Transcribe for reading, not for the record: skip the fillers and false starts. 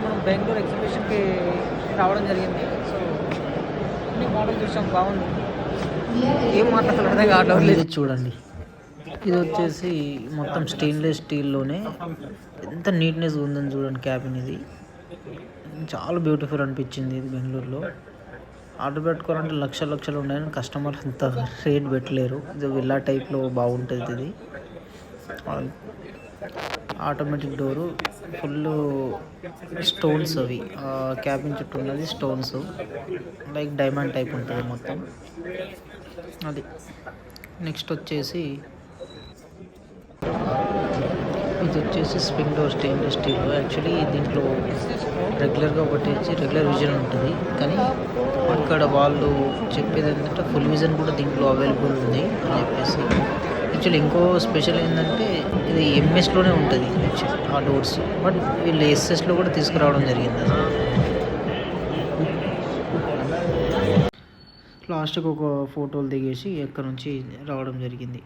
మనం బెంగళూరు ఎగ్జిబిషన్కి రావడం జరిగింది. సో అన్ని మోడల్ చూసాం, బాగుంది. ఏం మాట్లాడాలో అర్థం కావడం లేదు. చూడండి, ఇది వచ్చేసి మొత్తం స్టెయిన్లెస్ స్టీల్లోనే ఎంత నీట్నెస్ ఉందని చూడండి. క్యాబిన్ ఇది చాలా బ్యూటిఫుల్ అనిపించింది. ఇది బెంగళూరులో ఆర్డర్ పెట్టుకోవాలంటే లక్షలు ఉన్నాయని కస్టమర్ అంత రేట్ పెట్టలేరు. ఇది విల్లా టైప్లో బాగుంటుంది. ఇది ఆటోమేటిక్ డోరు, ఫుల్ స్టోన్స్. అవి క్యాబిన్ చుట్టూ ఉన్నది స్టోన్స్, లైక్ డైమండ్ టైప్ ఉంటుంది మొత్తం అది. నెక్స్ట్ వచ్చేసి ఇది వచ్చేసి swing door, stainless steel. Actually దీంట్లో రెగ్యులర్గా ఒకటి రెగ్యులర్ విజన్ ఉంటుంది, కానీ ఇక్కడ వాళ్ళు చెప్పేది ఏంటంటే ఫుల్ విజన్ కూడా దీంట్లో అవైలబుల్ ఉంది అని చెప్పేసి. యాక్చువల్లీ ఇంకో స్పెషల్ ఏంటంటే ఇది ఎంఎస్లోనే ఉంటుంది యాక్చువల్లీ ఆ డోర్స్, బట్ వీళ్ళు ఎస్ఎస్లో కూడా తీసుకురావడం జరిగింది. లాస్ట్కి ఒక ఫోటోలు దిగేసి ఎక్కడి నుంచి రావడం జరిగింది.